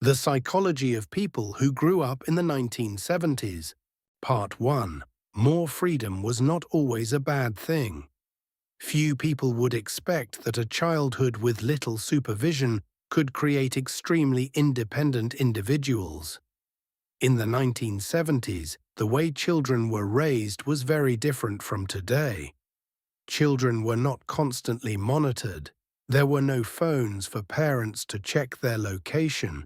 The Psychology of People Who Grew Up in the 1970s. Part 1. More freedom was not always a bad thing. Few people would expect that a childhood with little supervision could create extremely independent individuals. In the 1970s, the way children were raised was very different from today. Children were not constantly monitored. There were no phones for parents to check their location,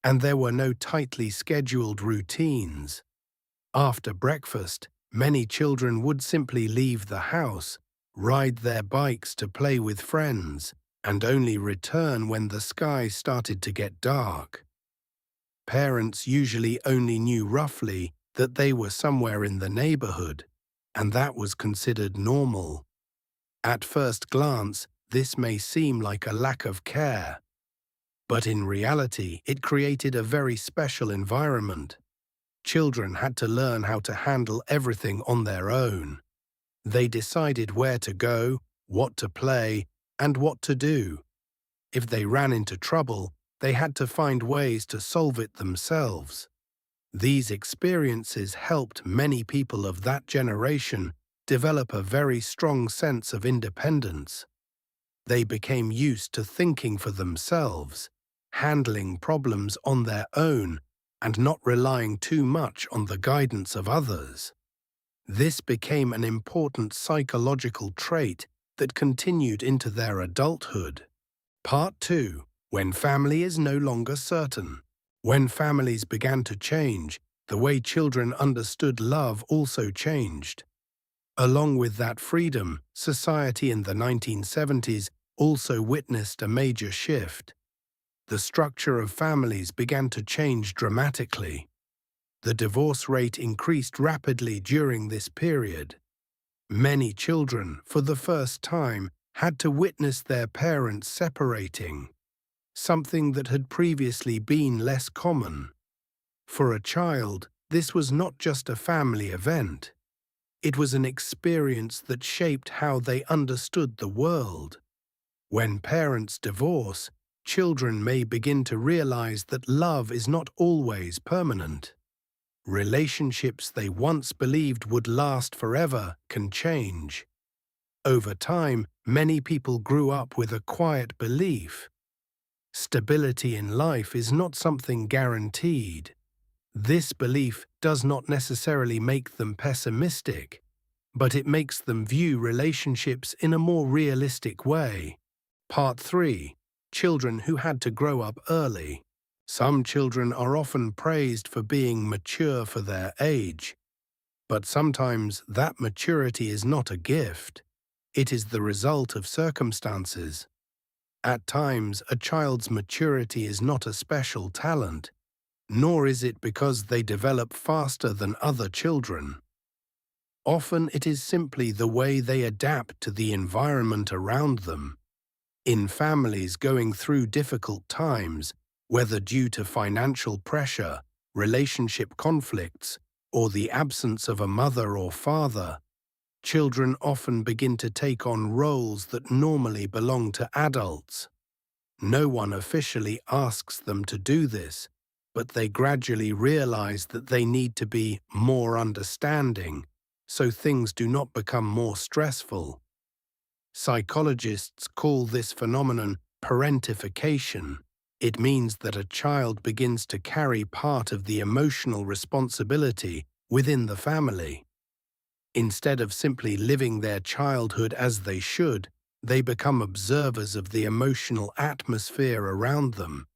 and there were no tightly scheduled routines. After breakfast, many children would simply leave the house, ride their bikes to play with friends, and only return when the sky started to get dark. Parents usually only knew roughly that they were somewhere in the neighborhood, and that was considered normal. At first glance, this may seem like a lack of care, but in reality, it created a very special environment. Children had to learn how to handle everything on their own. They decided where to go, what to play, and what to do. If they ran into trouble, they had to find ways to solve it themselves. These experiences helped many people of that generation develop a very strong sense of independence. They became used to thinking for themselves, handling problems on their own, and not relying too much on the guidance of others. This became an important psychological trait that continued into their adulthood. Part 2. When family is no longer certain. When families began to change, the way children understood love also changed. Along with that freedom, society in the 1970s also witnessed a major shift. The structure of families began to change dramatically. The divorce rate increased rapidly during this period. Many children, for the first time, had to witness their parents separating, something that had previously been less common. For a child, this was not just a family event. It was an experience that shaped how they understood the world. When parents divorce, children may begin to realize that love is not always permanent. Relationships they once believed would last forever can change. Over time, many people grew up with a quiet belief. Stability in life is not something guaranteed. This belief does not necessarily make them pessimistic, but it makes them view relationships in a more realistic way. Part 3. Children who had to grow up early. Some children are often praised for being mature for their age, but sometimes that maturity is not a gift. It is the result of circumstances. At times, a child's maturity is not a special talent, nor is it because they develop faster than other children. Often it is simply the way they adapt to the environment around them. In families going through difficult times, whether due to financial pressure, relationship conflicts, or the absence of a mother or father, children often begin to take on roles that normally belong to adults. No one officially asks them to do this, but they gradually realize that they need to be more understanding, so things do not become more stressful. Psychologists call this phenomenon parentification. It means that a child begins to carry part of the emotional responsibility within the family. Instead of simply living their childhood as they should, they become observers of the emotional atmosphere around them.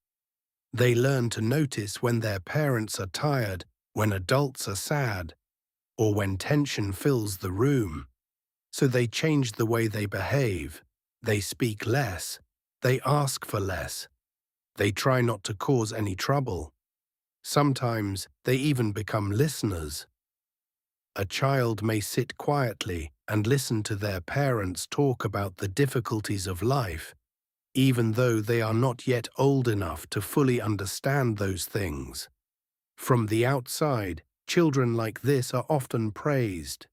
They learn to notice when their parents are tired, when adults are sad, or when tension fills the room. So they change the way they behave. They speak less. They ask for less. They try not to cause any trouble. Sometimes they even become listeners. A child may sit quietly and listen to their parents talk about the difficulties of life, even though they are not yet old enough to fully understand those things. From the outside, children like this are often praised.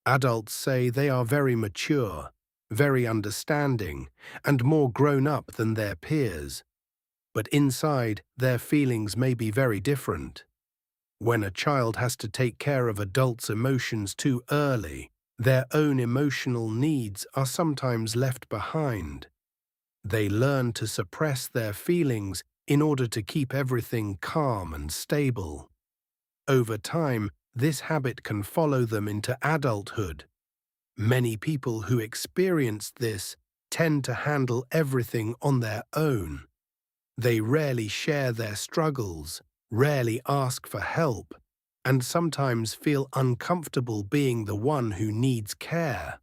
Adults say they are very mature, very understanding, and more grown up than their peers. but inside, their feelings may be very different. When a child has to take care of adults' emotions too early, their own emotional needs are sometimes left behind. They learn to suppress their feelings in order to keep everything calm and stable. Over time, this habit can follow them into adulthood. Many people who experience this tend to handle everything on their own. They rarely share their struggles, rarely ask for help, and sometimes feel uncomfortable being the one who needs care.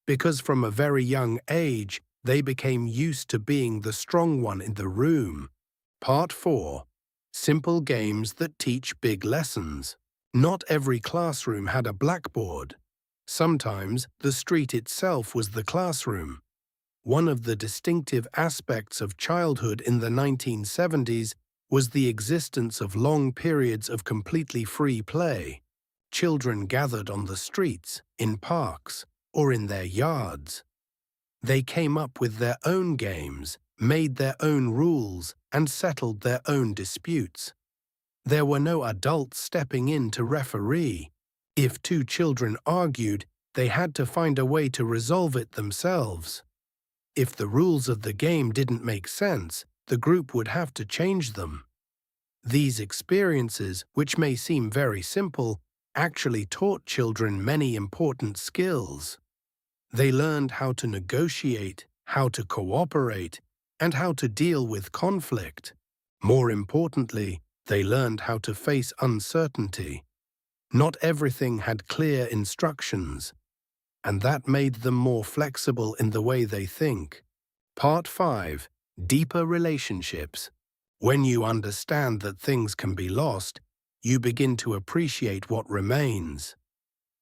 Because from a very young age, they became used to being the strong one in the room. Part 4. Simple games that teach big lessons. Not every classroom had a blackboard. Sometimes the street itself was the classroom. One of the distinctive aspects of childhood in the 1970s was the existence of long periods of completely free play. Children gathered on the streets, in parks, or in their yards. They came up with their own games, made their own rules, and settled their own disputes. There were no adults stepping in to referee. If two children argued, they had to find a way to resolve it themselves. If the rules of the game didn't make sense, the group would have to change them. These experiences, which may seem very simple, actually taught children many important skills. They learned how to negotiate, how to cooperate, and how to deal with conflict. More importantly, they learned how to face uncertainty. Not everything had clear instructions, and that made them more flexible in the way they think. Part 5. Deeper relationships. When you understand that things can be lost, you begin to appreciate what remains.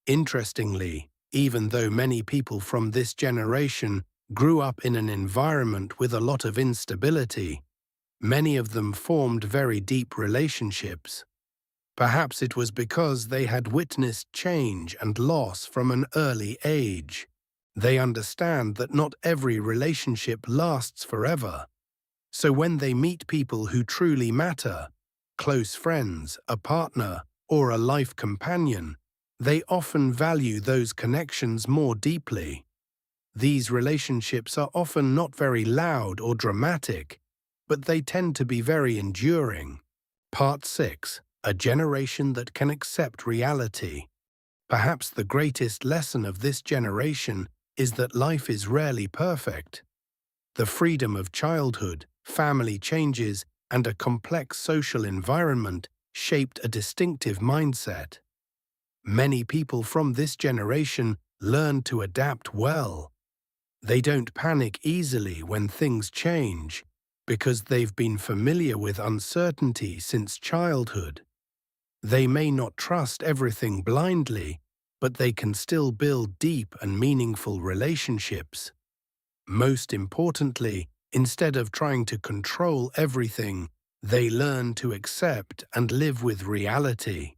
Interestingly, even though many people from this generation grew up in an environment with a lot of instability, many of them formed very deep relationships. Perhaps it was because they had witnessed change and loss from an early age. They understand that not every relationship lasts forever. So when they meet people who truly matter, close friends, a partner, or a life companion, they often value those connections more deeply. These relationships are often not very loud or dramatic, but they tend to be very enduring. Part 6. A generation that can accept reality. Perhaps the greatest lesson of this generation is that life is rarely perfect. The freedom of childhood, family changes, and a complex social environment shaped a distinctive mindset. Many people from this generation learn to adapt well. They don't panic easily when things change, because they've been familiar with uncertainty since childhood. They may not trust everything blindly, but they can still build deep and meaningful relationships. Most importantly, instead of trying to control everything, they learn to accept and live with reality.